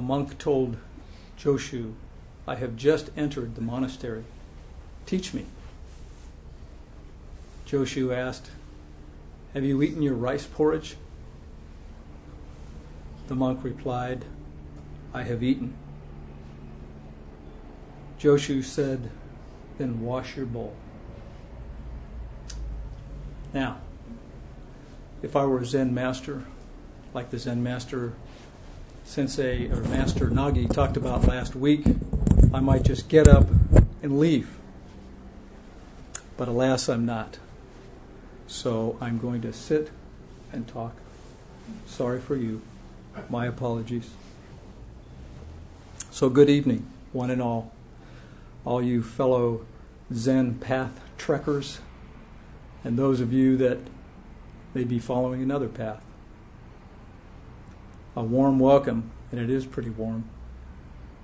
A monk told Joshu, "I have just entered the monastery. Teach me." Joshu asked, "Have you eaten your rice porridge?" The monk replied, "I have eaten." Joshu said, "Then wash your bowl." Now, if I were a Zen master, like the Zen master Sensei or Master Nagi talked about last week, I might just get up and leave. But alas, I'm not. So I'm going to sit and talk. Sorry for you. My apologies. So good evening, one and all you fellow Zen path trekkers, and those of you that may be following another path. A warm welcome, and it is pretty warm,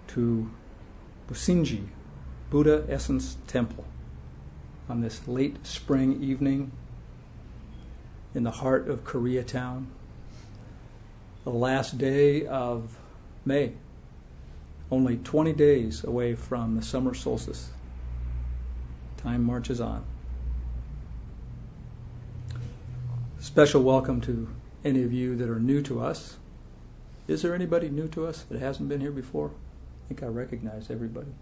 to Businji, Buddha Essence Temple, on this late spring evening in the heart of Koreatown, the last day of May, only 20 days away from the summer solstice. Time marches on. Special welcome to any of you that are new to us. Is there anybody new to us that hasn't been here before? I think I recognize everybody.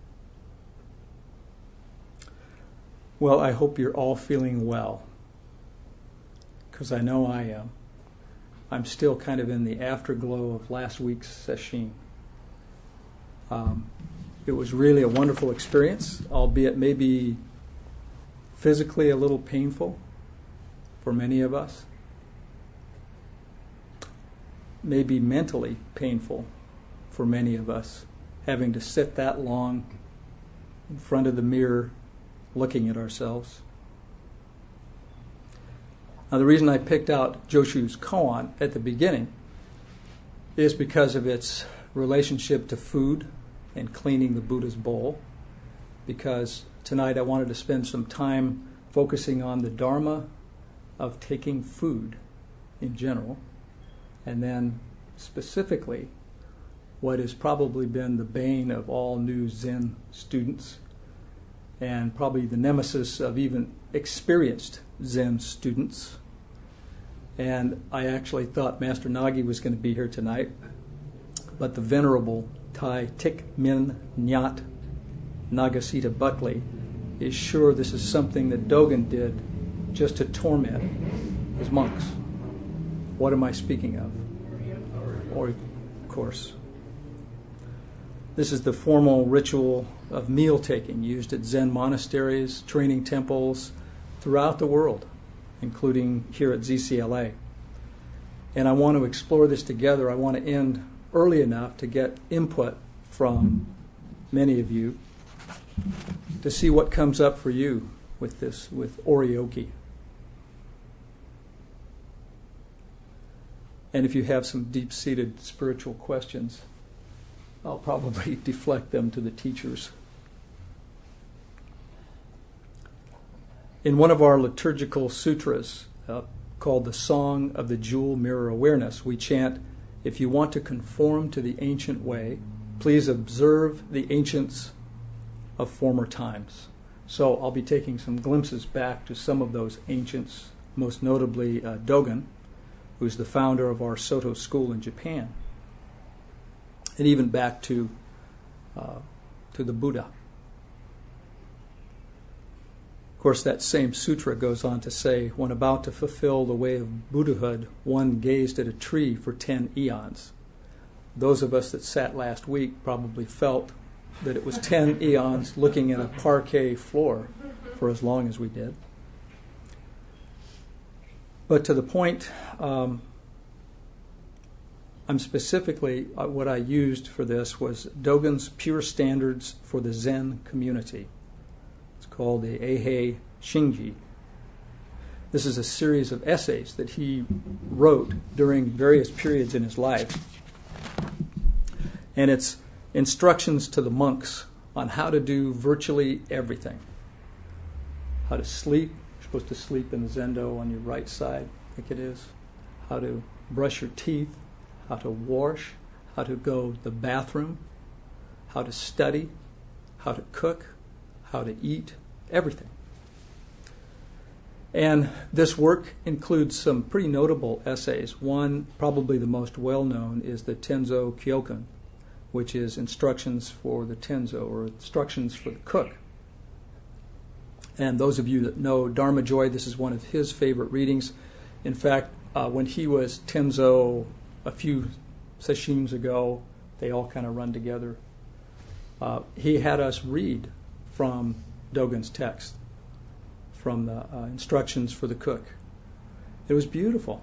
Well, I hope you're all feeling well, because I know I am. I'm still kind of in the afterglow of last week's sesshin. It was really a wonderful experience, albeit maybe physically a little painful for many of us. Maybe mentally painful for many of us, having to sit that long in front of the mirror looking at ourselves. Now, the reason I picked out Joshu's koan at the beginning is because of its relationship to food and cleaning the Buddha's bowl, because tonight I wanted to spend some time focusing on the Dharma of taking food in general, and then specifically what has probably been the bane of all new Zen students, and probably the nemesis of even experienced Zen students. And I actually thought Master Nagi was going to be here tonight, but the Venerable Thai Thich Minh Nyat Nagasita Buckley is sure this is something that Dogen did just to torment his monks. What am I speaking of? Or, of course, this is the formal ritual of meal taking used at Zen monasteries, training temples throughout the world, including here at ZCLA. And I want to explore this together. I want to end early enough to get input from many of you to see what comes up for you with this, with oryoki. And if you have some deep-seated spiritual questions, I'll probably deflect them to the teachers. In one of our liturgical sutras, called the Song of the Jewel Mirror Awareness, we chant, "If you want to conform to the ancient way, please observe the ancients of former times." So I'll be taking some glimpses back to some of those ancients, most notably Dogen, who's the founder of our Soto school in Japan, and even back to the Buddha. Of course, that same sutra goes on to say, when about to fulfill the way of Buddhahood, one gazed at a tree for 10 eons. Those of us that sat last week probably felt that it was 10 eons looking at a parquet floor for as long as we did. But to the point, I'm specifically, what I used for this was Dogen's Pure Standards for the Zen Community. It's called the Eihei Shinji. This is a series of essays that he wrote during various periods in his life. And it's instructions to the monks on how to do virtually everything. How to sleep. You're supposed to sleep in the zendo on your right side, I think it is. How to brush your teeth. How to wash. how to go to the bathroom, how to study, how to cook, how to eat, everything. And this work includes some pretty notable essays. One, probably the most well-known, is the Tenzo Kyokan, which is instructions for the Tenzo, or instructions for the cook. And those of you that know Dharma Joy, this is one of his favorite readings. In fact, when he was Tenzo a few sessions ago, they all kind of run together, he had us read from Dogen's text, from the instructions for the cook. It was beautiful.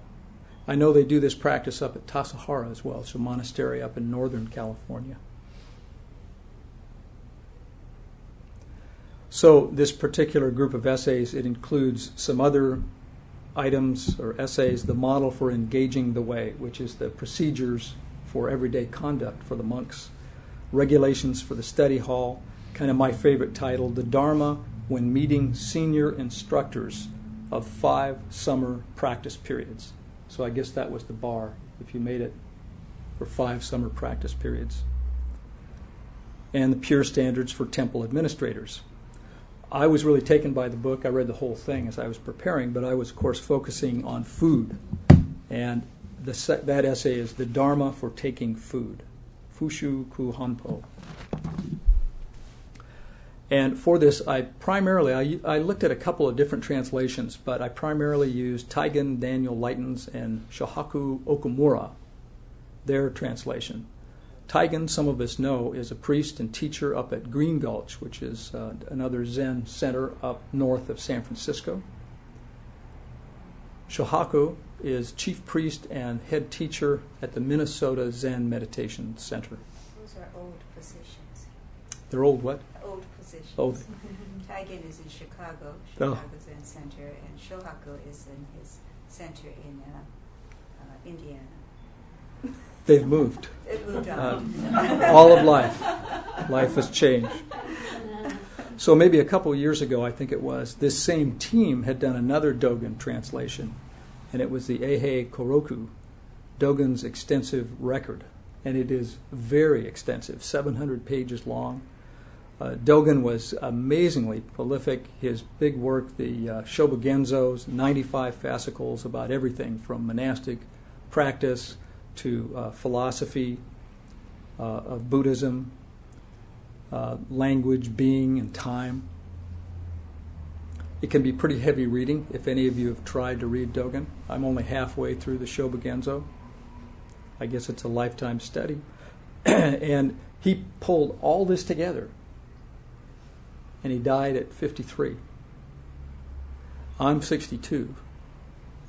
I know they do this practice up at Tassajara as well. It's a monastery up in Northern California. So this particular group of essays, it includes some other items or essays, the model for engaging the way, which is the procedures for everyday conduct for the monks, regulations for the study hall, kind of my favorite title, the Dharma when meeting senior instructors of 5 summer practice periods. So I guess that was the bar, if you made it for 5 summer practice periods. And the pure standards for temple administrators. I was really taken by the book. I read the whole thing as I was preparing, but I was, of course, focusing on food. And that essay is the Dharma for taking food, Fushu Ku Hanpo. And for this, I looked at a couple of different translations, but I primarily used Taigen Daniel Lighton's and Shohaku Okumura, their translation. Taigen, some of us know, is a priest and teacher up at Green Gulch, which is another Zen center up north of San Francisco. Shohaku is chief priest and head teacher at the Minnesota Zen Meditation Center. Those are old positions. They're old what? Old positions. Old. Taigen is in Chicago Zen Center, and Shohaku is in his center in Indiana. They've moved. It moved on. All of life. Life has changed. So maybe a couple of years ago, I think it was, this same team had done another Dogen translation, and it was the Eihei Koroku, Dogen's extensive record. And it is very extensive, 700 pages long. Dogen was amazingly prolific. His big work, the Shobogenzo's, 95 fascicles about everything from monastic practice to philosophy of Buddhism, language, being, and time. It can be pretty heavy reading if any of you have tried to read Dogen. I'm only halfway through the Shobogenzo. I guess it's a lifetime study. And he pulled all this together, and he died at 53. I'm 62.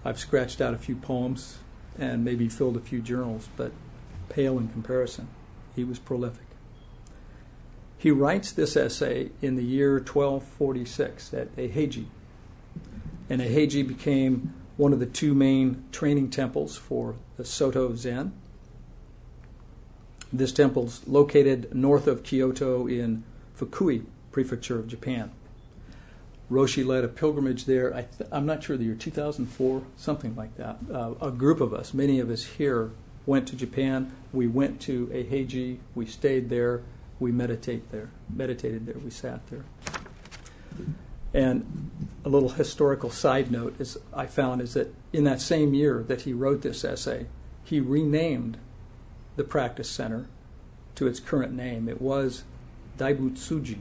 I've scratched out a few poems and maybe filled a few journals, but pale in comparison. He was prolific. He writes this essay in the year 1246 at Eiheiji. And Eiheiji became one of the 2 main training temples for the Soto Zen. This temple's located north of Kyoto in Fukui Prefecture of Japan. Roshi led a pilgrimage there. I'm not sure the year 2004, something like that. A group of us, many of us here, went to Japan. We went to Eiheiji. We stayed there. We meditated there. We sat there. And a little historical side note is I found is that in that same year that he wrote this essay, he renamed the practice center to its current name. It was Daibutsuji,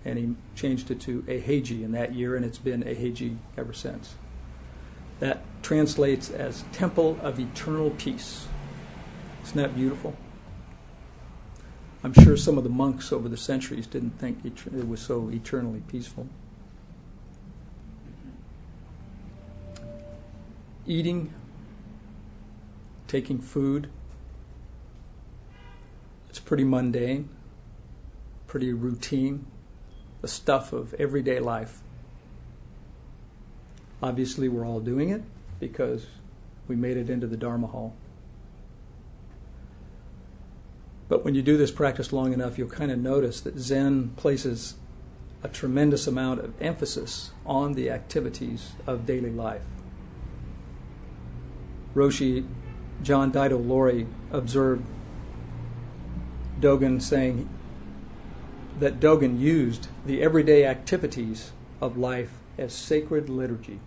and he changed it to Eiheiji in that year, and it's been Eiheiji ever since. That translates as Temple of Eternal Peace. Isn't that beautiful? I'm sure some of the monks over the centuries didn't think it was so eternally peaceful. Eating, taking food, it's pretty mundane, pretty routine, the stuff of everyday life. Obviously, we're all doing it because we made it into the Dharma hall. But when you do this practice long enough, you'll kind of notice that Zen places a tremendous amount of emphasis on the activities of daily life. Roshi John Daido Lori observed Dogen saying that Dogen used the everyday activities of life as sacred liturgy.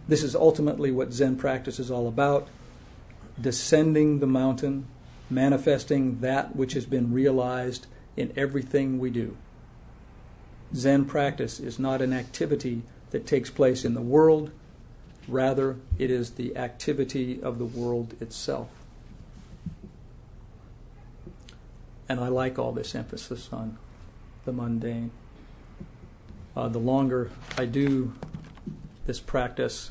This is ultimately what Zen practice is all about: descending the mountain, manifesting that which has been realized in everything we do. Zen practice is not an activity that takes place in the world. Rather, it is the activity of the world itself. And I like all this emphasis on the mundane. The longer I do this practice,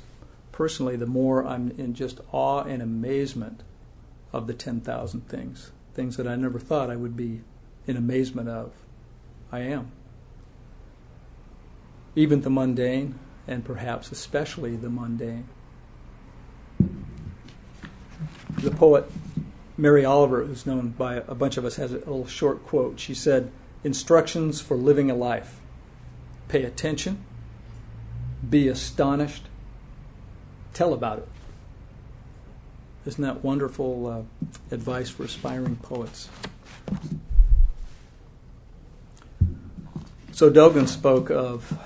personally, the more I'm in just awe and amazement of the 10,000 things that I never thought I would be in amazement of. I am. Even the mundane, and perhaps especially the mundane. The poet Mary Oliver, who's known by a bunch of us, has a little short quote. She said, "Instructions for living a life. Pay attention, be astonished, tell about it." Isn't that wonderful advice for aspiring poets? So Dogen spoke of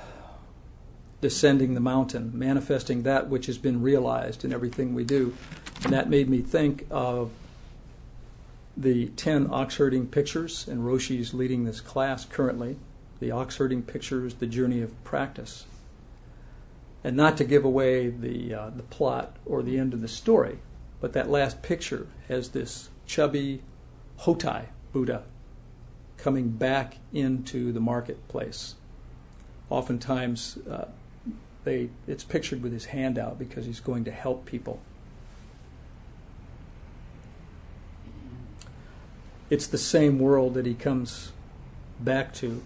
descending the mountain, manifesting that which has been realized in everything we do. And that made me think of the 10 ox-herding pictures, and Roshi's leading this class currently, the ox-herding pictures, the journey of practice. And not to give away the plot or the end of the story, but that last picture has this chubby Hotai Buddha coming back into the marketplace. Oftentimes, it's pictured with his hand out because he's going to help people. It's the same world that he comes back to,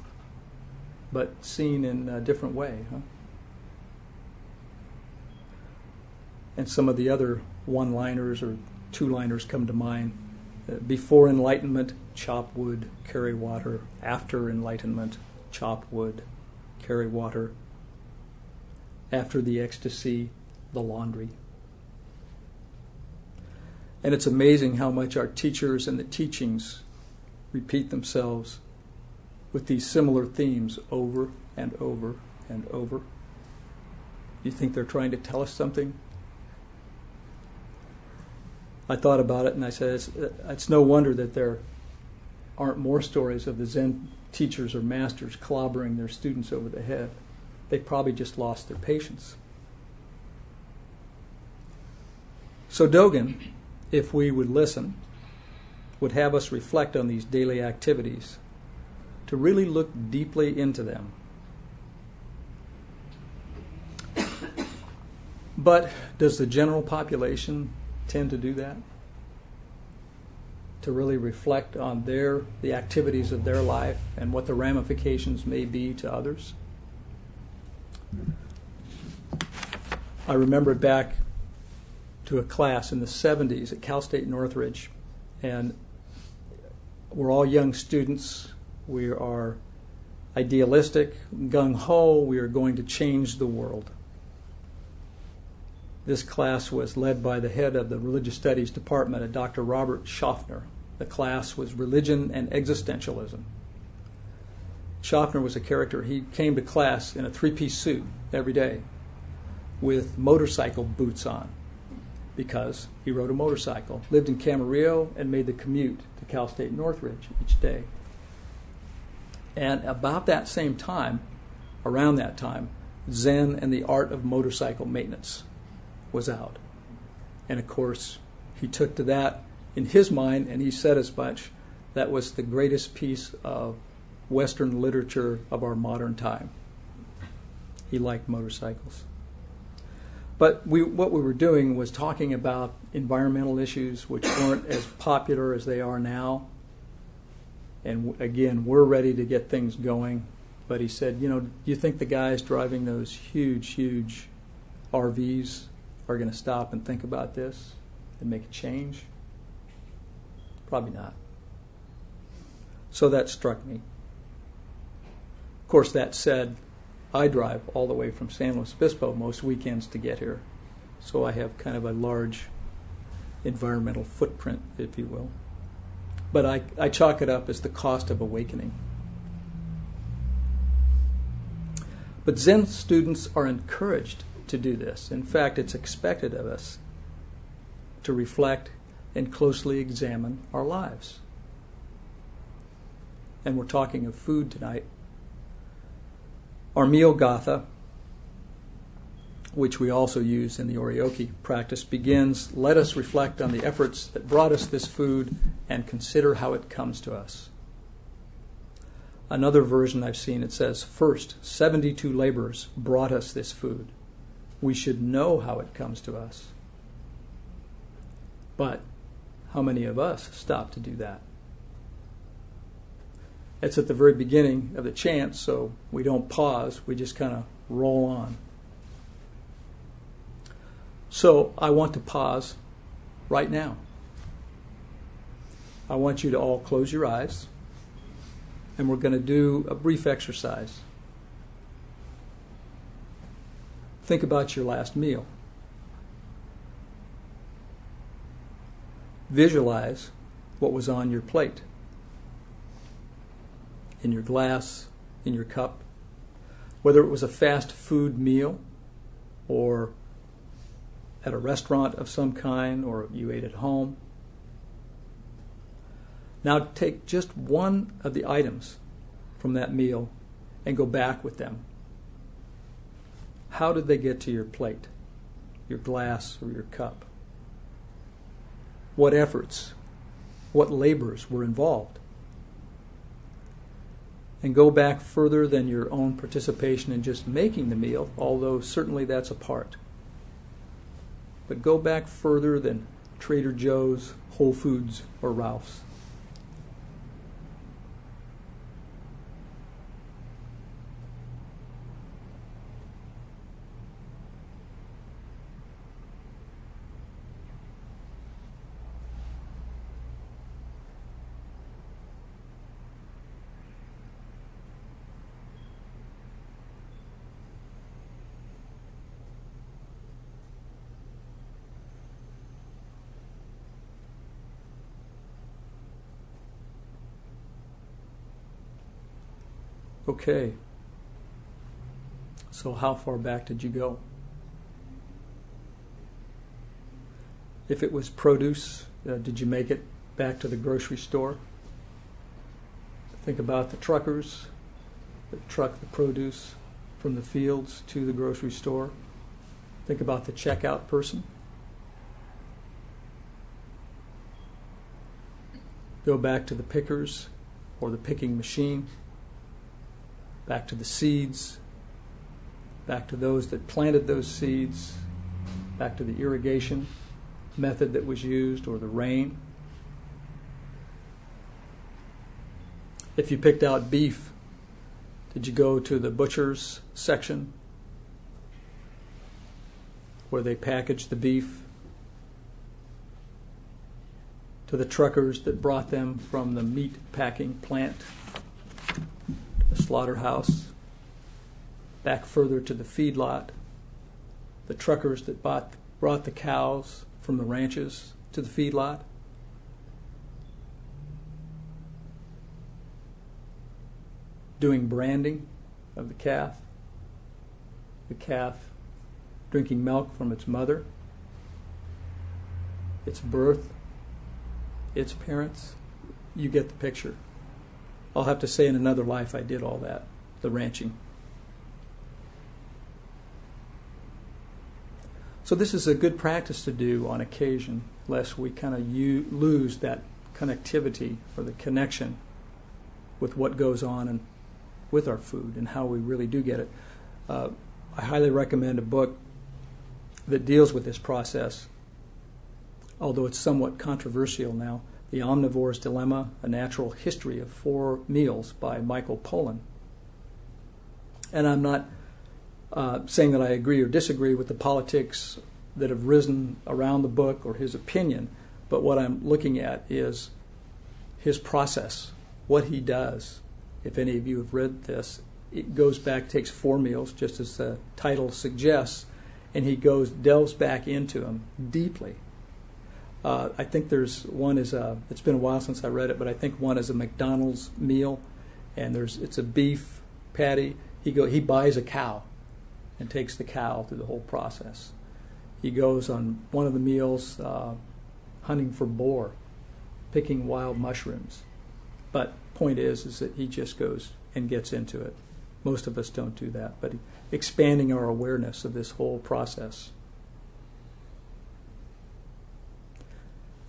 but seen in a different way. Huh? And some of the other one-liners or two-liners come to mind. Before enlightenment, chop wood, carry water. After enlightenment, chop wood, carry water. After the ecstasy, the laundry. And it's amazing how much our teachers and the teachings repeat themselves with these similar themes over and over and over. You think they're trying to tell us something? I thought about it and I said, it's no wonder that there aren't more stories of the Zen teachers or masters clobbering their students over the head. They probably just lost their patience. So Dogen, if we would listen, would have us reflect on these daily activities, to really look deeply into them. But does the general population tend to do that? To really reflect on the activities of their life and what the ramifications may be to others? I remember back to a class in the 70s at Cal State Northridge, and we're all young students. We are idealistic, gung-ho. We are going to change the world. This class was led by the head of the Religious Studies Department, a Dr. Robert Schaffner. The class was Religion and Existentialism. Schaffner was a character. He came to class in a three-piece suit every day with motorcycle boots on because he rode a motorcycle, lived in Camarillo, and made the commute to Cal State Northridge each day. And about that same time, around that time, Zen and the Art of Motorcycle Maintenance was out. And of course, he took to that in his mind, and he said as much, that was the greatest piece of Western literature of our modern time. He liked motorcycles. But what we were doing was talking about environmental issues which weren't as popular as they are now. And again, we're ready to get things going. But he said, do you think the guys driving those huge RVs are going to stop and think about this and make a change? Probably not. So that struck me. Of course, that said, I drive all the way from San Luis Obispo most weekends to get here. So I have kind of a large environmental footprint, if you will. But I chalk it up as the cost of awakening. But Zen students are encouraged to do this. In fact, it's expected of us to reflect and closely examine our lives. And we're talking of food tonight. Our meal gatha, which we also use in the Oryoki practice, begins, let us reflect on the efforts that brought us this food and consider how it comes to us. Another version I've seen, it says, first, 72 laborers brought us this food. We should know how it comes to us. But how many of us stop to do that? It's at the very beginning of the chant, so we don't pause, we just kind of roll on. So I want to pause right now. I want you to all close your eyes, and we're going to do a brief exercise. Think about your last meal. Visualize what was on your plate, in your glass, in your cup, whether it was a fast food meal or at a restaurant of some kind, or you ate at home. Now take just one of the items from that meal and go back with them. How did they get to your plate, your glass, or your cup? What efforts, what labors were involved? And go back further than your own participation in just making the meal, although certainly that's a part. But go back further than Trader Joe's, Whole Foods, or Ralph's. Okay, so how far back did you go? If it was produce, did you make it back to the grocery store? Think about the truckers that truck the produce from the fields to the grocery store. Think about the checkout person. Go back to the pickers or the picking machine. Back to the seeds, back to those that planted those seeds, back to the irrigation method that was used, or the rain. If you picked out beef, did you go to the butcher's section where they packaged the beef? To the truckers that brought them from the meat packing plant? The slaughterhouse, back further to the feedlot, the truckers that brought the cows from the ranches to the feedlot. Doing branding of the calf drinking milk from its mother, its birth, its parents. You get the picture. I'll have to say in another life I did all that, the ranching. So this is a good practice to do on occasion, lest we kind of lose that connectivity or the connection with what goes on and with our food and how we really do get it. I highly recommend a book that deals with this process, although it's somewhat controversial now. The Omnivore's Dilemma, A Natural History of 4 Meals by Michael Pollan. And I'm not saying that I agree or disagree with the politics that have risen around the book or his opinion, but what I'm looking at is his process, what he does. If any of you have read this, it goes back, takes 4 meals, just as the title suggests, and he delves back into them deeply. I think there's one is it's been a while since I read it, but I think one is a McDonald's meal, and it's a beef patty. He buys a cow and takes the cow through the whole process. He goes on one of the meals hunting for boar, picking wild mushrooms. But point is that he just goes and gets into it. Most of us don't do that, but expanding our awareness of this whole process.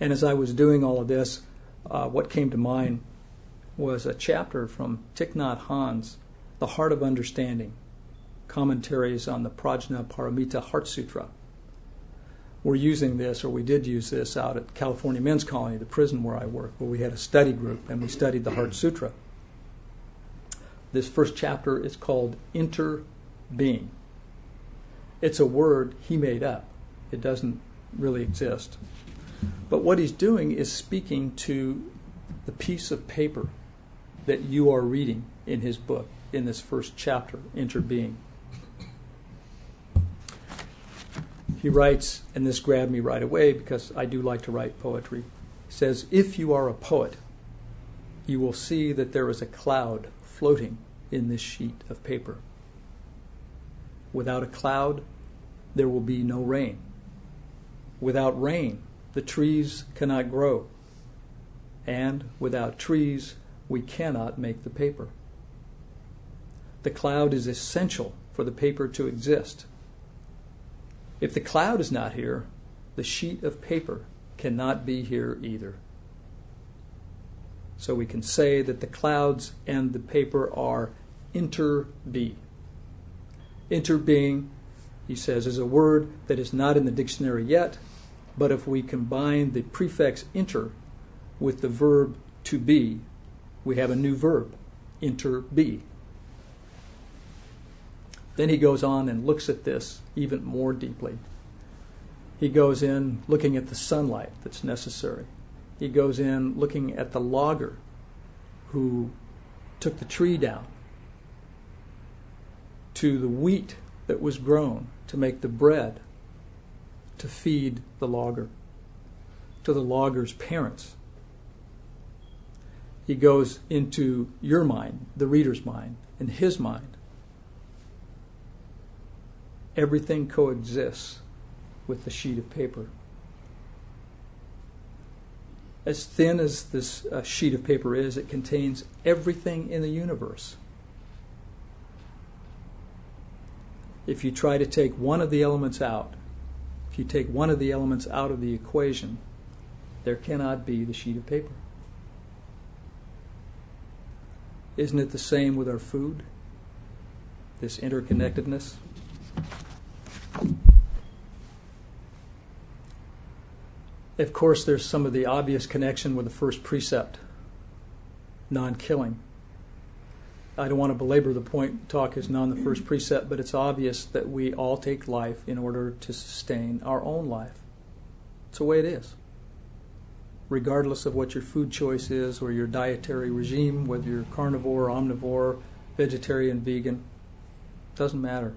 And as I was doing all of this, what came to mind was a chapter from Thich Nhat Hanh's The Heart of Understanding, commentaries on the Prajna Paramita Heart Sutra. We're using this, or we did use this, out at California Men's Colony, the prison where I work, where we had a study group and we studied the Heart Sutra. This first chapter is called Interbeing. It's a word he made up. It doesn't really exist. But what he's doing is speaking to the piece of paper that you are reading in his book, in this first chapter, Interbeing. He writes, and this grabbed me right away because I do like to write poetry. He says, if you are a poet, you will see that there is a cloud floating in this sheet of paper. Without a cloud, there will be no rain. Without rain, the trees cannot grow. And without trees, we cannot make the paper. The cloud is essential for the paper to exist. If the cloud is not here, the sheet of paper cannot be here either. So we can say that the clouds and the paper are interbe. Interbeing, he says, is a word that is not in the dictionary yet, but if we combine the prefix inter with the verb to be, we have a new verb, interbe. Then he goes on and looks at this even more deeply. He goes in looking at the sunlight that's necessary. He goes in looking at the logger who took the tree down, to the wheat that was grown to make the bread to feed the logger, to the logger's parents. He goes into your mind, the reader's mind, and his mind. Everything coexists with the sheet of paper. As thin as this sheet of paper is, it contains everything in the universe. If you try to take one of the elements out, if you take one of the elements out of the equation, there cannot be the sheet of paper. Isn't it the same with our food? This interconnectedness? Of course, there's some of the obvious connection with the first precept, non-killing. I don't want to belabor the point, talk is not the first precept, but it's obvious that we all take life in order to sustain our own life. It's the way it is. Regardless of what your food choice is or your dietary regime, whether you're carnivore, omnivore, vegetarian, vegan, doesn't matter.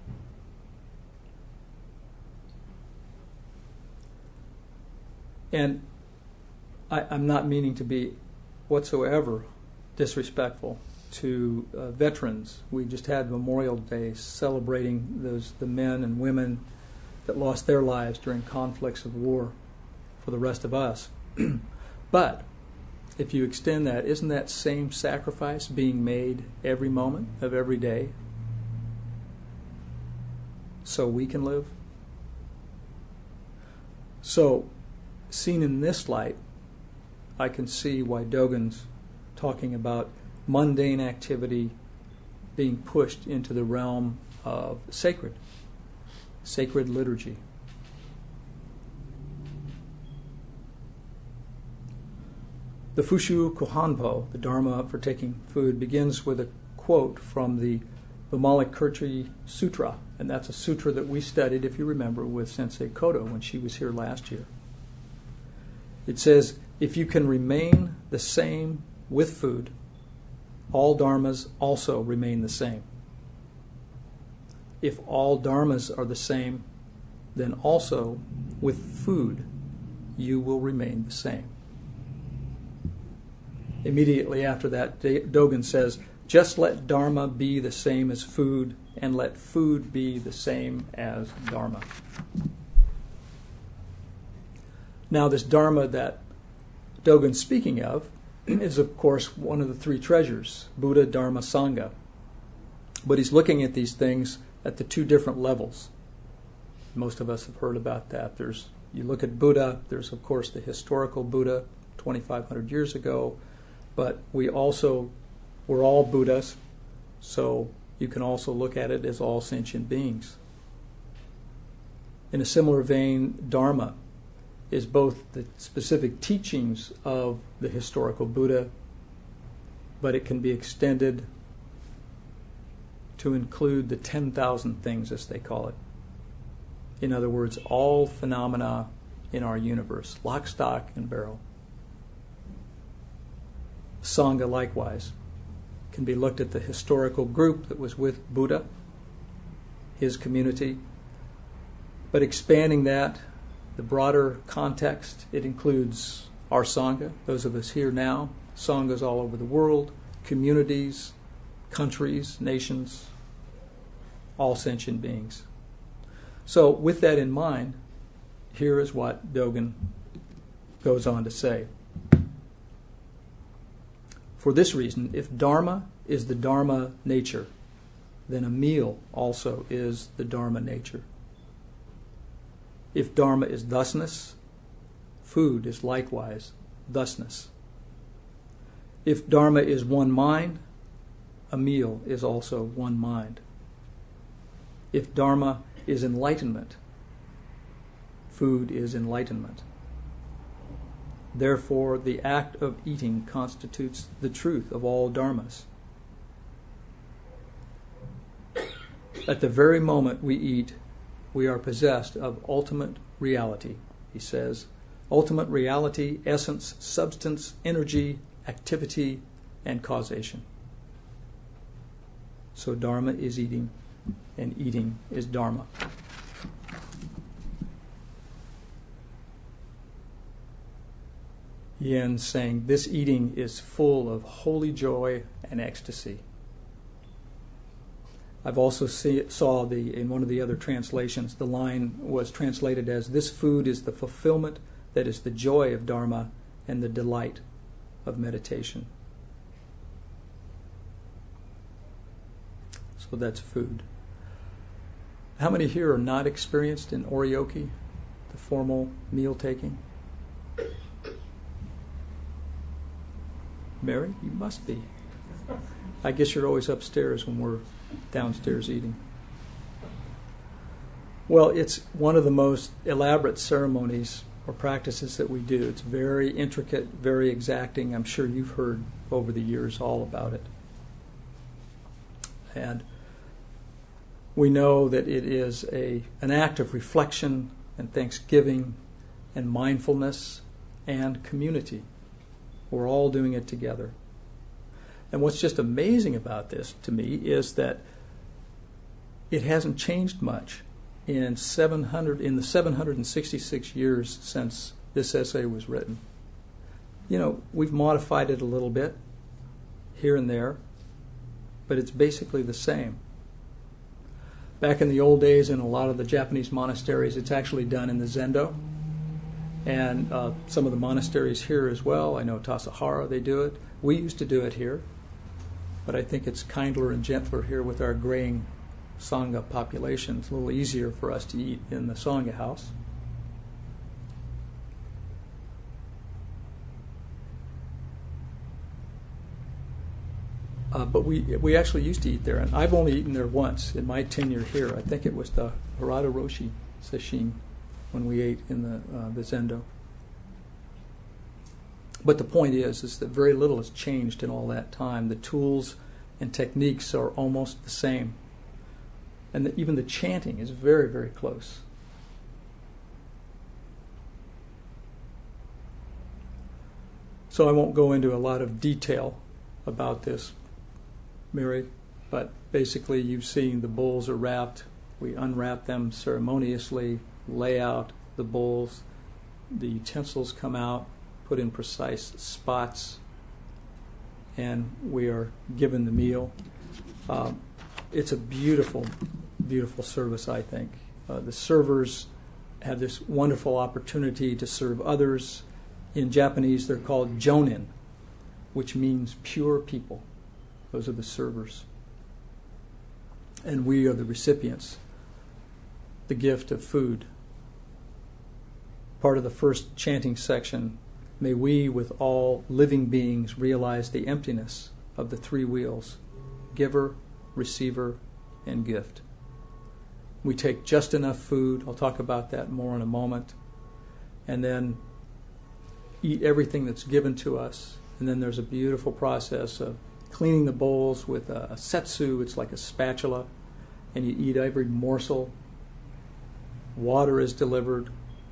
And I'm not meaning to be whatsoever disrespectful to veterans. We just had Memorial Day celebrating the men and women that lost their lives during conflicts of war for the rest of us. But if you extend that, isn't that same sacrifice being made every moment of every day so we can live? So, seen in this light, I can see why Dogen's talking about mundane activity being pushed into the realm of sacred liturgy. The Fushu Kohanpo, the Dharma for taking food, begins with a quote from the Vimalakirti Sutra, and that's a sutra that we studied, if you remember, with Sensei Kodo when she was here last year. It says, if you can remain the same with food, all dharmas also remain the same. If all dharmas are the same, then also with food you will remain the same. Immediately after that, Dogen says, just let Dharma be the same as food, and let food be the same as Dharma. Now, this Dharma that Dogen's speaking of is, of course, one of the three treasures, Buddha, Dharma, Sangha. But he's looking at these things at the two different levels. Most of us have heard about that. You look at Buddha, there's, of course, the historical Buddha 2,500 years ago, but we're all Buddhas, so you can also look at it as all sentient beings. In a similar vein, Dharma is both the specific teachings of the historical Buddha, but it can be extended to include the 10,000 things, as they call it. In other words, all phenomena in our universe, lock, stock, and barrel. Sangha, likewise, can be looked at the historical group that was with Buddha, his community, but expanding that, the broader context, it includes our Sangha, those of us here now, Sanghas all over the world, communities, countries, nations, all sentient beings. So with that in mind, here is what Dogen goes on to say. For this reason, if Dharma is the Dharma nature, then a meal also is the Dharma nature. If Dharma is thusness, food is likewise thusness. If Dharma is one mind, a meal is also one mind. If Dharma is enlightenment, food is enlightenment. Therefore, the act of eating constitutes the truth of all dharmas. At the very moment we eat, we are possessed of ultimate reality, he says. Ultimate reality, essence, substance, energy, activity, and causation. So Dharma is eating, and eating is Dharma. He ends saying, this eating is full of holy joy and ecstasy. I've also saw in one of the other translations, the line was translated as, this food is the fulfillment that is the joy of Dharma and the delight of meditation. So that's food. How many here are not experienced in oryoki, the formal meal taking? Mary, you must be. I guess you're always upstairs when we're downstairs eating. Well, it's one of the most elaborate ceremonies or practices that we do. It's very intricate, very exacting. I'm sure you've heard over the years all about it. And we know that it is an act of reflection and thanksgiving and mindfulness and community. We're all doing it together. And what's just amazing about this to me is that it hasn't changed much in the 766 years since this essay was written. You know, we've modified it a little bit here and there, but it's basically the same. Back in the old days, in a lot of the Japanese monasteries, it's actually done in the zendo. And some of the monasteries here as well. I know Tassajara, they do it. We used to do it here. But I think it's kindler and gentler here with our graying Sangha population. It's a little easier for us to eat in the Sangha house. But we actually used to eat there. And I've only eaten there once in my tenure here. I think it was the Harada Roshi Sesshin when we ate in the zendo. But the point is that very little has changed in all that time. The tools and techniques are almost the same. And even the chanting is very, very close. So I won't go into a lot of detail about this, Mary, but basically you've seen the bowls are wrapped. We unwrap them ceremoniously, lay out the bowls, the utensils come out, put in precise spots, and we are given the meal. It's a beautiful, beautiful service, I think. The servers have this wonderful opportunity to serve others. In Japanese, they're called jonin, which means pure people. Those are the servers. And we are the recipients, the gift of food. Part of the first chanting section, may we with all living beings realize the emptiness of the three wheels, giver, receiver, and gift. We take just enough food, I'll talk about that more in a moment, and then eat everything that's given to us. And then there's a beautiful process of cleaning the bowls with a setsu, it's like a spatula, and you eat every morsel. Water is delivered.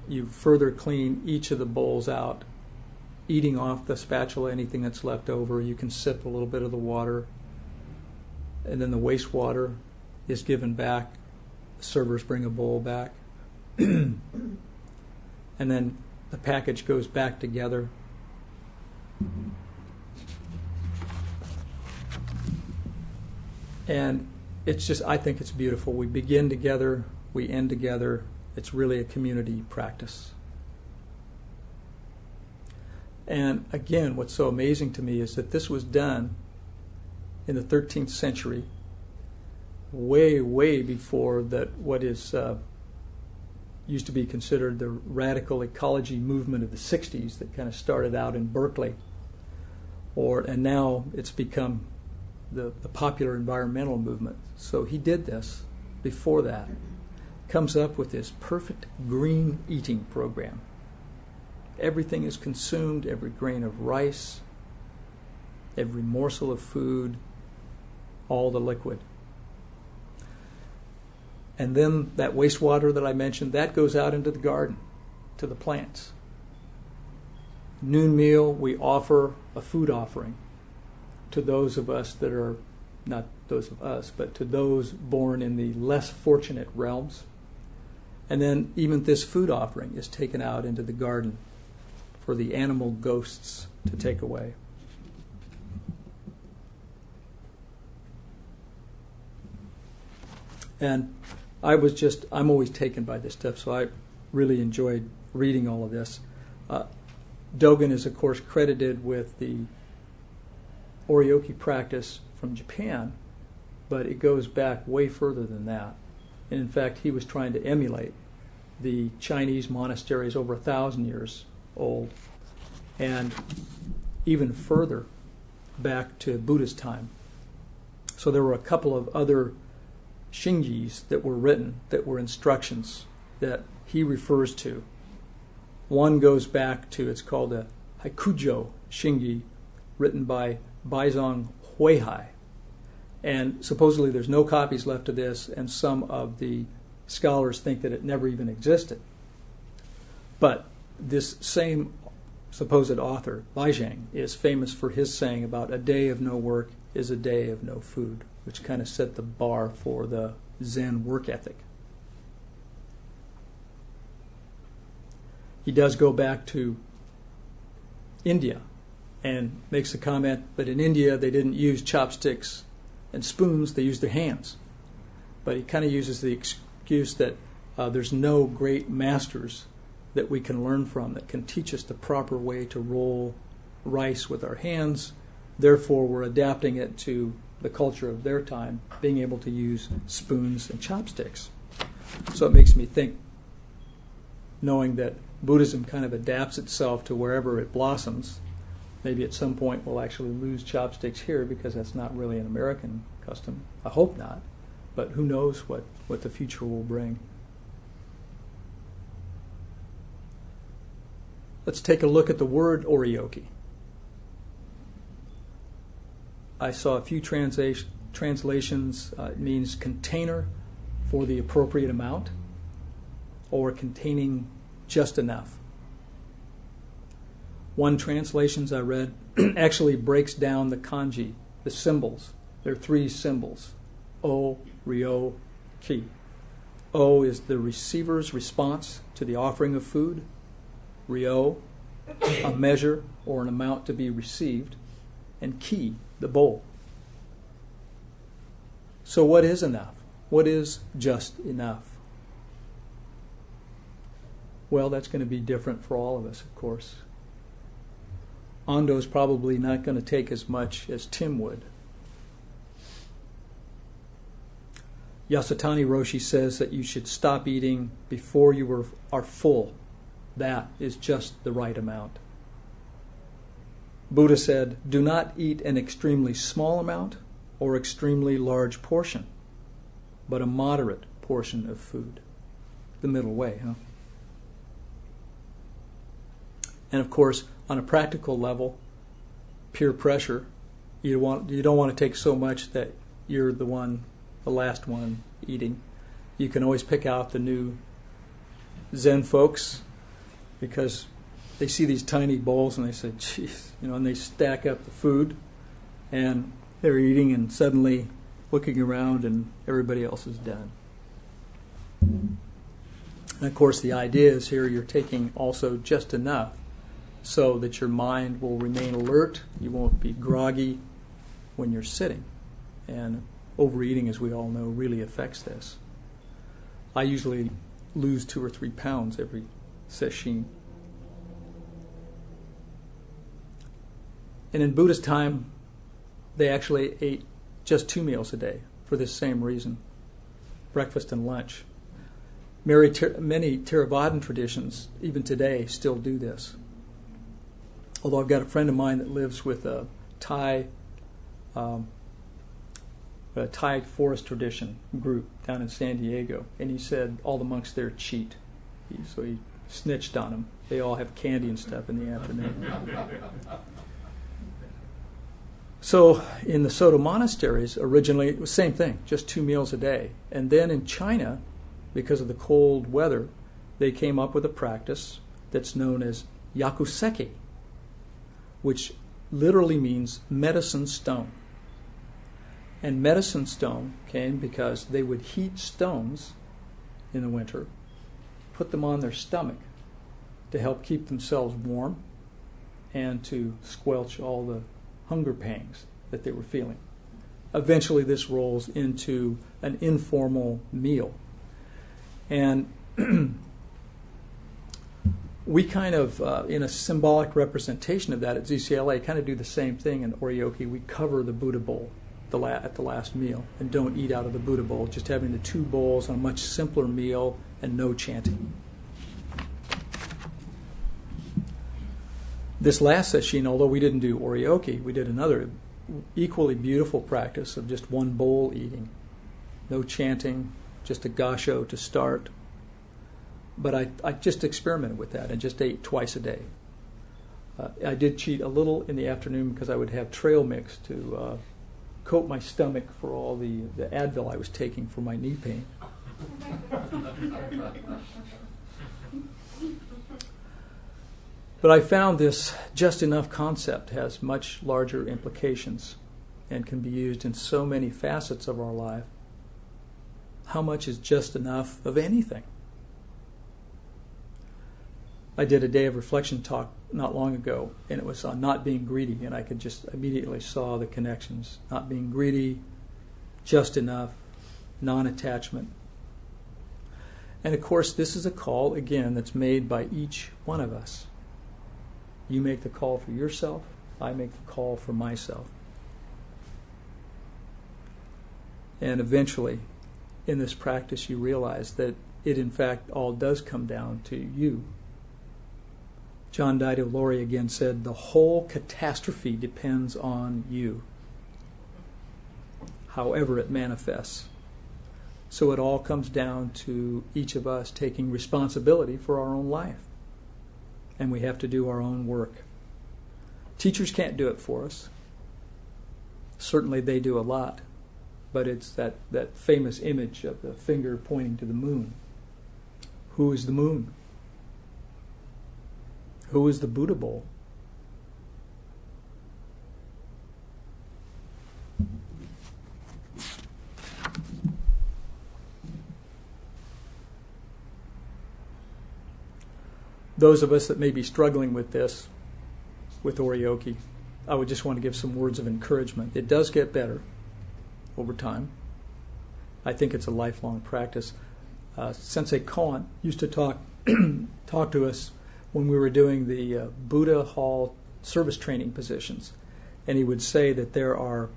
You further clean each of the bowls out, eating off the spatula anything that's left over. You can sip a little bit of the water, and then the wastewater is given back. The servers bring a bowl back, and then the package goes back together. And it's just, I think it's beautiful. We begin together, we end together. It's really a community practice. And again, what's so amazing to me is that this was done in the 13th century, way, way before that what is used to be considered the radical ecology movement of the 60s that kind of started out in Berkeley. And now it's become the popular environmental movement. So he did this before that. Comes up with this perfect green eating program. Everything is consumed, every grain of rice, every morsel of food, all the liquid. And then that wastewater that I mentioned, that goes out into the garden, to the plants. Noon meal, we offer a food offering to those of us that are, not those of us, but to those born in the less fortunate realms. And then even this food offering is taken out into the garden for the animal ghosts to take away. And I'm always taken by this stuff, so I really enjoyed reading all of this. Dogen is, of course, credited with the Oryoki practice from Japan, but it goes back way further than that. And in fact, he was trying to emulate the Chinese monasteries over 1,000 years old, and even further back to Buddha's time. So there were a couple of other shinjis that were written that were instructions that he refers to. One goes back to, it's called a Haikujo Shingi, written by Baizong Huihai. And supposedly there's no copies left of this, and some of the scholars think that it never even existed. But this same supposed author, Baizhang, is famous for his saying about a day of no work is a day of no food, which kind of set the bar for the Zen work ethic. He does go back to India and makes the comment that in India they didn't use chopsticks and spoons, they used their hands. But he kind of uses the excuse that there's no great masters that we can learn from that can teach us the proper way to roll rice with our hands. Therefore, we're adapting it to the culture of their time, being able to use spoons and chopsticks. So it makes me think, knowing that Buddhism kind of adapts itself to wherever it blossoms. Maybe at some point we'll actually lose chopsticks here because that's not really an American custom. I hope not, but who knows what the future will bring. Let's take a look at the word oryoki. I saw a few translations. It means container for the appropriate amount, or containing just enough. One translations I read actually breaks down the kanji, the symbols. There are three symbols: O, Ryo, Ki. O is the receiver's response to the offering of food. ryo, a measure or an amount to be received, and ki, the bowl. So what is enough? What is just enough? Well, that's going to be different for all of us, of course. Ando's probably not going to take as much as Tim would. Yasutani Roshi says that you should stop eating before you are full. That is just the right amount. Buddha said, do not eat an extremely small amount or extremely large portion, but a moderate portion of food. The middle way, huh? And of course, on a practical level, peer pressure, you don't want to take so much that you're the last one eating. You can always pick out the new Zen folks because they see these tiny bowls and they say, geez, and they stack up the food and they're eating and suddenly looking around and everybody else is done. And of course the idea is here you're taking also just enough so that your mind will remain alert, you won't be groggy when you're sitting. And overeating, as we all know, really affects this. I usually lose 2 or 3 pounds every session. And in Buddha's time, they actually ate just 2 meals a day for this same reason, breakfast and lunch. Many Theravadan traditions, even today, still do this. Although I've got a friend of mine that lives with a Thai forest tradition group down in San Diego, and he said all the monks there cheat. So he snitched on them. They all have candy and stuff in the afternoon. So in the Soto monasteries, originally it was the same thing, just 2 meals a day. And then in China, because of the cold weather, they came up with a practice that's known as yakuseki, which literally means medicine stone. And medicine stone came because they would heat stones in the winter, put them on their stomach to help keep themselves warm and to squelch all the hunger pangs that they were feeling. Eventually this rolls into an informal meal. And we kind of, in a symbolic representation of that at ZCLA, kind of do the same thing in Oryoki. We cover the Buddha bowl at the last meal and don't eat out of the Buddha bowl, just having the 2 bowls on a much simpler meal and no chanting. This last session, although we didn't do Oryoki, we did another equally beautiful practice of just 1 bowl eating. No chanting, just a gasho to start. But I just experimented with that and just ate twice a day. I did cheat a little in the afternoon because I would have trail mix to coat my stomach for all the Advil I was taking for my knee pain. But I found this just enough concept has much larger implications and can be used in so many facets of our life. How much is just enough of anything? I did a day of reflection talk not long ago, and it was on not being greedy, and I could just immediately saw the connections. Not being greedy, just enough, non-attachment. And of course, this is a call, again, that's made by each one of us. You make the call for yourself, I make the call for myself. And eventually, in this practice, you realize that it, in fact, all does come down to you. John Dido Laurie again said, the whole catastrophe depends on you, however it manifests. So it all comes down to each of us taking responsibility for our own life. And we have to do our own work. Teachers can't do it for us. Certainly they do a lot, but it's that famous image of the finger pointing to the moon. Who is the moon? Who is the Buddha bowl? those of us that may be struggling with this, with oryoki, I would just want to give some words of encouragement. It does get better over time. I think it's a lifelong practice. Sensei Koan used to talk to us when we were doing the Buddha Hall service training positions, and he would say that there are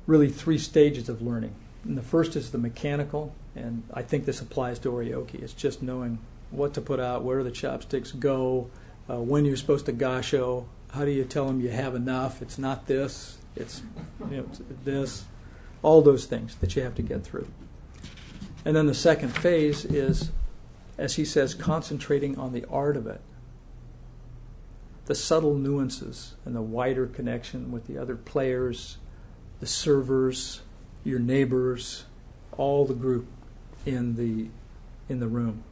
really 3 stages of learning. And the first is the mechanical, and I think this applies to oryoki. It's just knowing what to put out, where the chopsticks go, when you're supposed to gasho, how do you tell them you have enough, it's not this, it's this, all those things that you have to get through. And then the second phase is, as he says, concentrating on the art of it, the subtle nuances and the wider connection with the other players, the servers, your neighbors, all the group in the room.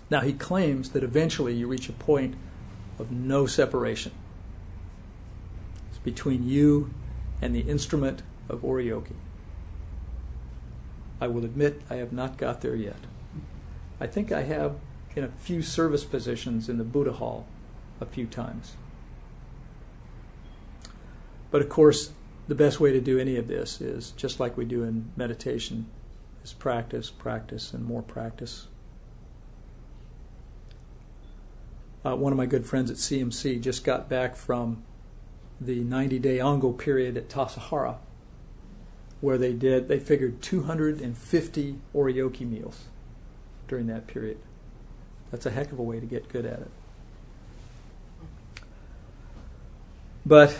Now he claims that eventually you reach a point of no separation. It's between you and the instrument of oryoki. I will admit I have not got there yet. I think I have in a few service positions in the Buddha Hall a few times. But of course, the best way to do any of this is, just like we do in meditation, is practice, practice, and more practice. One of my good friends at CMC just got back from the 90-day Ongo period at Tassajara, where they figured 250 oryoki meals during that period. That's a heck of a way to get good at it. But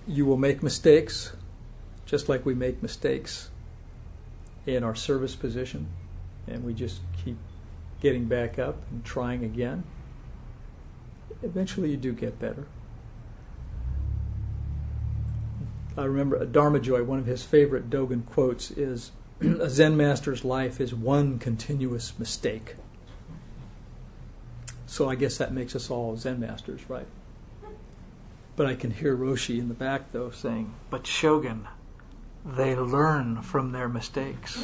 you will make mistakes, just like we make mistakes in our service position, and we just keep getting back up and trying again. Eventually you do get better. I remember Dharma Joy, one of his favorite Dogen quotes is, "A Zen master's life is one continuous mistake." So I guess that makes us all Zen masters, right? But I can hear Roshi in the back, though, saying, "But Shōgen, they learn from their mistakes."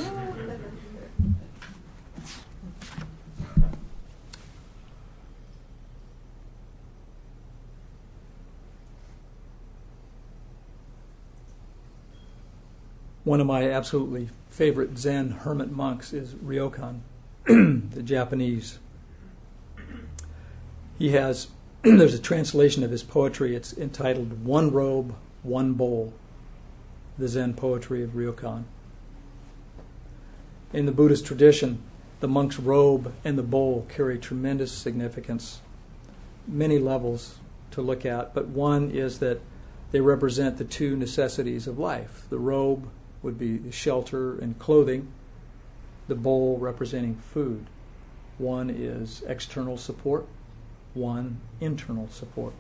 One of my absolutely favorite Zen hermit monks is Ryokan, the Japanese. He has, there's a translation of his poetry. It's entitled "One Robe, One Bowl," the Zen poetry of Ryokan. In the Buddhist tradition, the monk's robe and the bowl carry tremendous significance, many levels to look at, but one is that they represent the 2 necessities of life. The robe would be the shelter and clothing, the bowl representing food. One is external support, one internal support.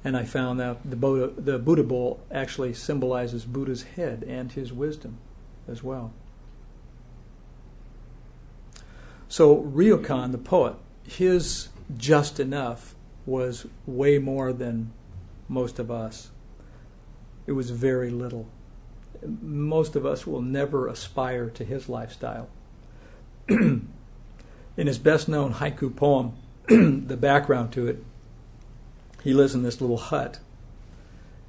And I found that the Buddha bowl actually symbolizes Buddha's head and his wisdom as well. So Ryokan, the poet, his just enough was way more than most of us. It was very little. Most of us will never aspire to his lifestyle. In his best known haiku poem, the background to it, he lives in this little hut,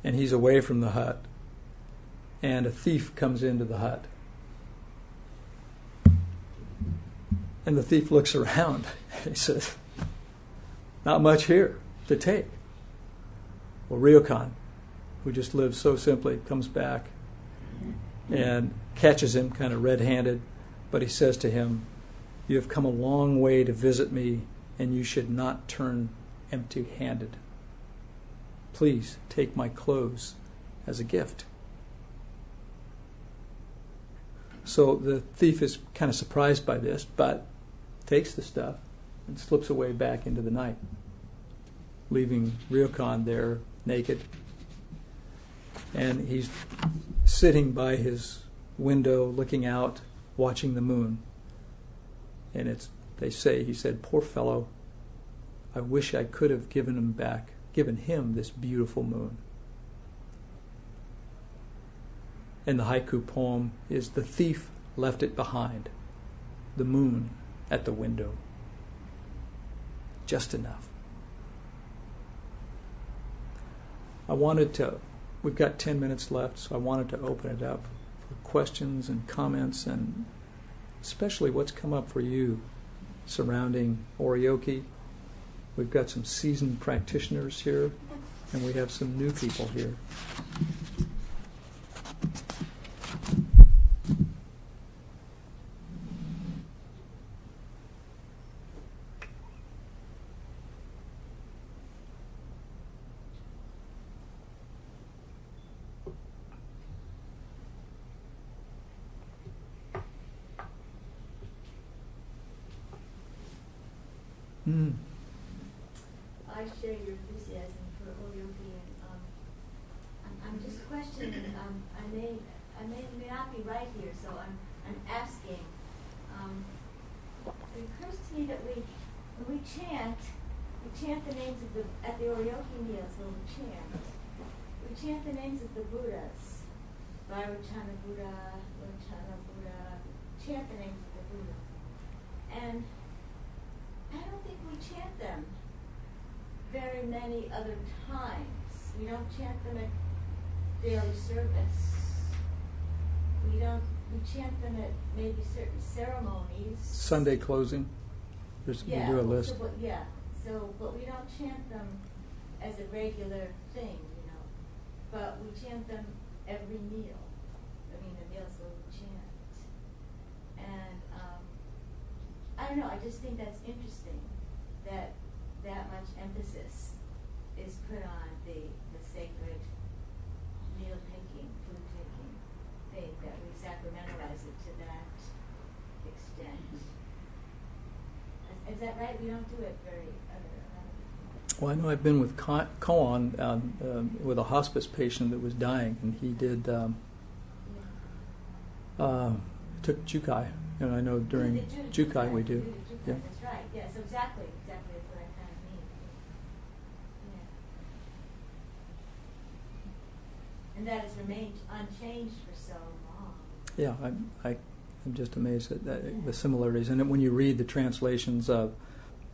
and he's away from the hut, and a thief comes into the hut. And the thief looks around, and he says, "Not much here to take." Well, Ryokan, who just lives so simply, comes back and catches him kind of red-handed, but he says to him, "You have come a long way to visit me, and you should not turn empty-handed. Please take my clothes as a gift." So the thief is kind of surprised by this, but takes the stuff and slips away back into the night, leaving Ryokan there naked. And he's sitting by his window looking out, watching the moon. And they say, he said, "Poor fellow, I wish I could have given him this beautiful moon." And the haiku poem is, "The thief left it behind. The moon at the window. Just enough. We've got 10 minutes left, so I wanted to open it up for questions and comments, and especially what's come up for you surrounding Oryoki. We've got some seasoned practitioners here, and we have some new people here. I share your enthusiasm for Oryoki, and I'm just questioning. I may not be right here, so I'm asking. It occurs to me that when we chant the names of at the Oryoki meals. When we chant the names of the Buddhas, Vairochana Buddha, Lochana Buddha. Chant the names of the Buddha, and I don't think we chant them very many other times. We don't chant them at daily service. We chant them at maybe certain ceremonies. Sunday closing. We do a list. But we don't chant them as a regular thing, But we chant them every meal. The meals where we chant. And I don't know, I just think that's interesting that much emphasis is put on the sacred meal taking, food taking thing, that we sacramentalize it to that extent. Is that right? We don't do it very Well, I know I've been with Koan with a hospice patient that was dying, and he did took Jukai. And I know during Jukai we do. Yeah. That's right. Yes, exactly. That's what I kind of mean. Yeah. And that has remained unchanged for so long. Yeah, I'm just amazed at the similarities. And when you read the translations of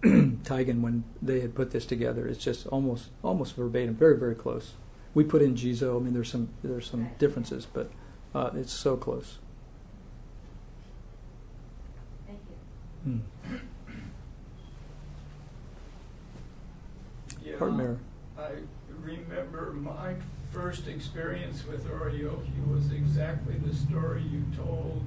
Taigen, when they had put this together, it's just almost verbatim, very, very close. We put in Jizo. I mean, there's some differences, but it's so close. Thank you. Partner. I remember my first experience with Oryoki was exactly the story you told.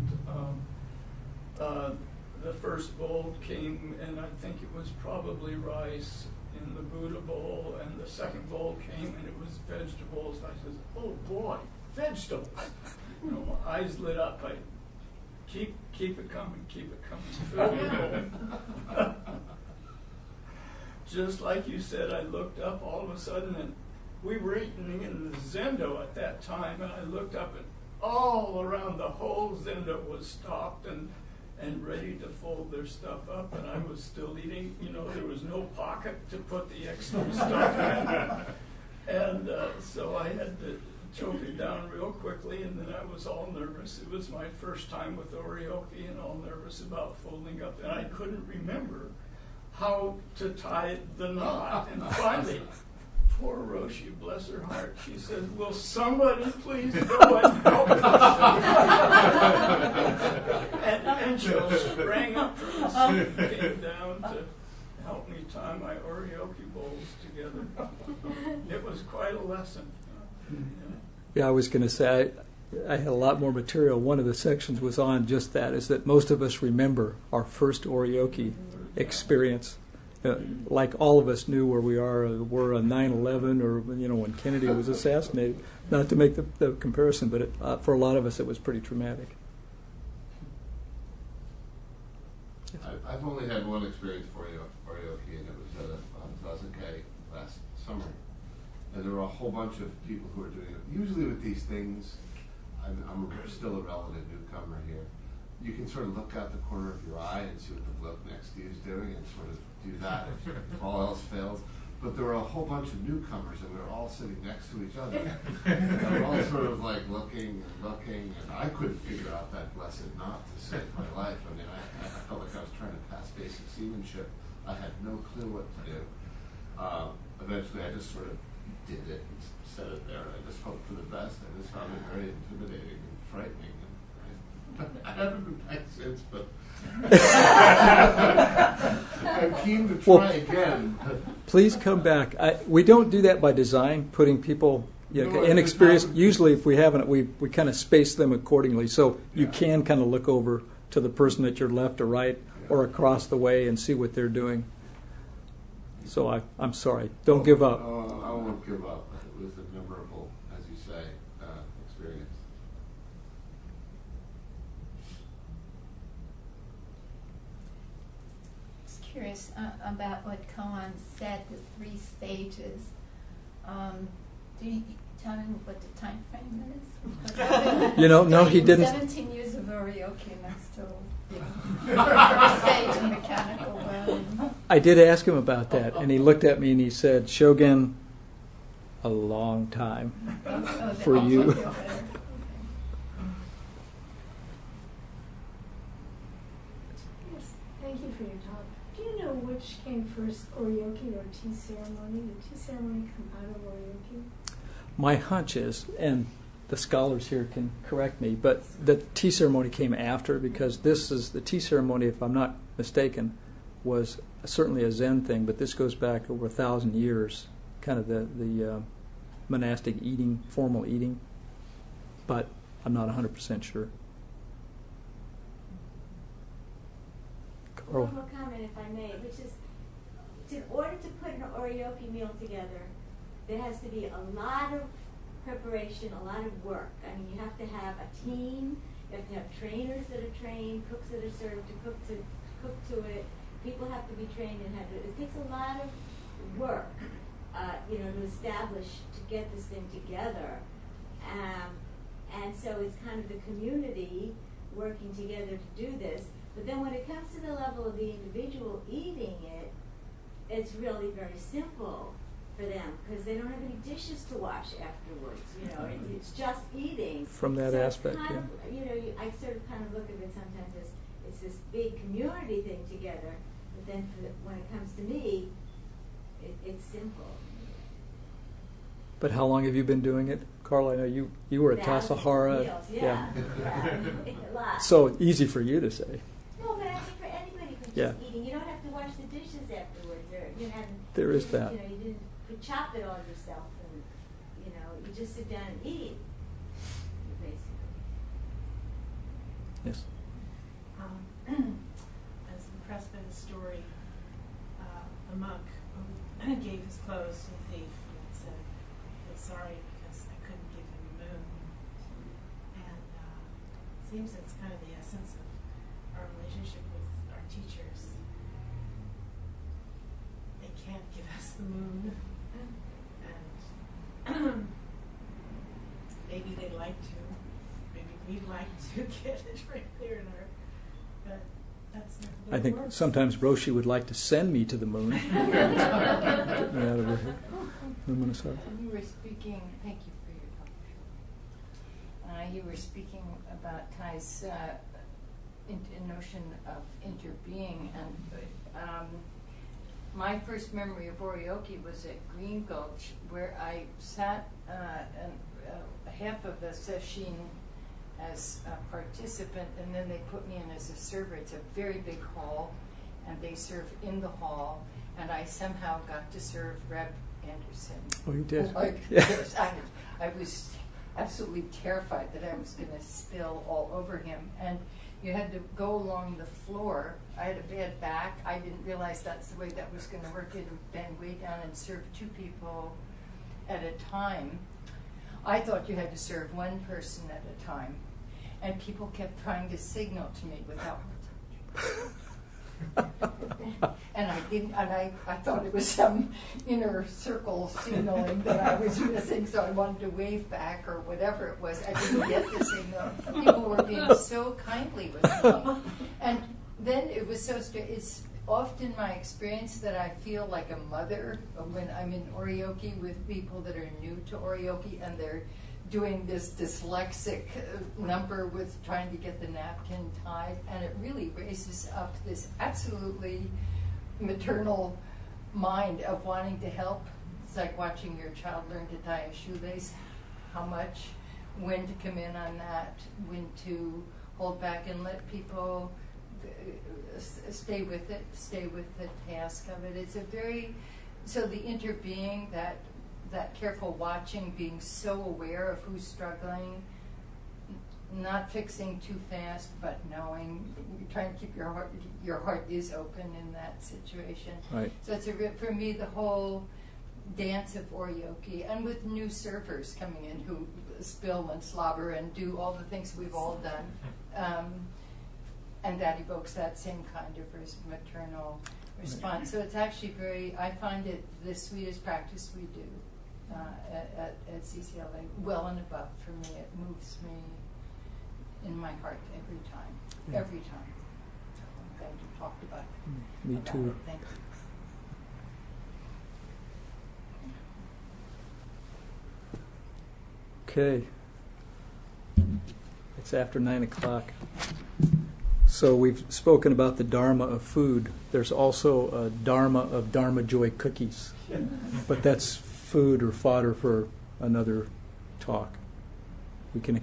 The first bowl came, and I think it was probably rice in the Buddha bowl, and the second bowl came, and it was vegetables. I said, "Oh boy, vegetables!" My eyes lit up. I keep it coming, fill your bowl. Just like you said, I looked up all of a sudden, and we were eating in the Zendo at that time, and I looked up, and all around the whole Zendo was stocked and ready to fold their stuff up, and I was still eating. There was no pocket to put the extra stuff in. And so I had to choke it down real quickly, and then I was all nervous. It was my first time with Oryoki, and all nervous about folding up, and I couldn't remember how to tie the knot. And finally, poor Roshi, bless her heart, she said, "Will somebody please go and help us?" and she sprang up from the seat, came down to help me tie my Oryoki bowls together. It was quite a lesson. Yeah, I was going to say, I had a lot more material. One of the sections was on just that, is that most of us remember our first Oryoki experience. Like all of us knew where we were on 9/11, or when Kennedy was assassinated. Not to make the comparison, but for a lot of us it was pretty traumatic. I've only had one experience for Oryoki, and it was on Zazuke last summer. And there were a whole bunch of people who were doing it. Usually with these things, I'm still a relative newcomer here. You can sort of look out the corner of your eye and see what the bloke next to you is doing, and sort of do that if all else fails. but there were a whole bunch of newcomers, and we were all sitting next to each other. And we were all sort of like looking, and I couldn't figure out that blessed knot to save my life. I mean, I felt like I was trying to pass basic seamanship. I had no clue what to do. Eventually, I just sort of did it and set it there, and I just hoped for the best. I just found it very intimidating and frightening. And I haven't been back since, but I'm keen to try again. Please come back. We don't do that by design, putting people inexperienced. Usually, if we haven't, we kind of space them accordingly, so you can kind of look over to the person at your left or right or across the way and see what they're doing. So I'm sorry. Don't give up. I won't give up. It was a memorable, as you say, experience. Just curious about what Koan said, the 3 stages. Do you tell me what the time frame is? No, he didn't. 17 years of Oryoki, and that's still first stage in mechanical world. I did ask him about that, and he looked at me and he said, "Shōgen, a long time for you." Yes, thank you for your talk. Do you know which came first, Oryoki or tea ceremony? Did tea ceremony come out of Oryoki? My hunch is, and the scholars here can correct me, but the tea ceremony came after, because the tea ceremony, if I'm not mistaken, was certainly a Zen thing, but this goes back over 1,000 years, kind of the monastic eating, formal eating, but I'm not 100% sure. One more comment, if I may, which is, in order to put an Oryoki meal together, there has to be a lot of preparation, a lot of work. I mean, you have to have a team, you have to have trainers that are trained, cooks that are served to cook to it. People have to be trained in how to. It takes a lot of work, to establish, to get this thing together, and so it's kind of the community working together to do this. But then when it comes to the level of the individual eating it, it's really very simple for them, because they don't have any dishes to wash afterwards. It's just eating. From that aspect, I sort of kind of look at it sometimes as it's this big community thing together, but then when it comes to me, it's simple. But how long have you been doing it, Carl? I know you were at Tassajara. Yeah. A lot. So easy for you to say. No, but I think for anybody who's just eating, you don't have to wash the dishes afterwards. There is that. You didn't chop it all yourself, and you just sit down and eat, basically. Yes. I was impressed by the story. A monk who gave his clothes to a thief and said, "I'm sorry because I couldn't give him a moon." And it seems it's kind of the essence of our relationship with our teachers. They can't give us the moon, and maybe they'd like to. Maybe we'd like to get it right there in our. But that's not the way I think it works. sometimes Roshi would like to send me to the moon. Get me out of here. You were speaking, thank you for your talk. You were speaking about Kai's notion of interbeing, and my first memory of Oryoki was at Green Gulch, where I sat half of a session as a participant, and then they put me in as a server. It's a very big hall, and they serve in the hall, and I somehow got to serve Reb Anderson. Oh, you did? Yes, I was absolutely terrified that I was going to spill all over him, and you had to go along the floor. I had a bad back. I didn't realize that's the way that was going to work. You had to bend way down and serve 2 people at a time. I thought you had to serve 1 person at a time, and people kept trying to signal to me without. And I didn't, and I thought it was some inner circle signaling that I was missing, so I wanted to wave back or whatever it was. I didn't get the signal. People were being so kindly with me. And then it was so often my experience that I feel like a mother when I'm in oryoki with people that are new to oryoki and they're doing this dyslexic number with trying to get the napkin tied, and it really raises up this absolutely maternal mind of wanting to help. It's like watching your child learn to tie a shoelace. How much, when to come in on that, when to hold back and let people stay with it, stay with the task of it. It's a very, so the interbeing, that careful watching, being so aware of who's struggling, not fixing too fast, but knowing, trying to keep your heart is open in that situation. Right. So it's for me, the whole dance of oryoki, and with new surfers coming in who spill and slobber and do all the things we've all done. And that evokes that same kind of maternal response. So it's actually I find it the sweetest practice we do at CCLA, well and above for me. It moves me in my heart every time. Yeah. Every time. So I'm glad you talked about it. Me too. It. Thank you. Okay. It's after 9 o'clock. So we've spoken about the Dharma of food. There's also a Dharma of Dharma Joy cookies. But that's food or fodder for another talk. We can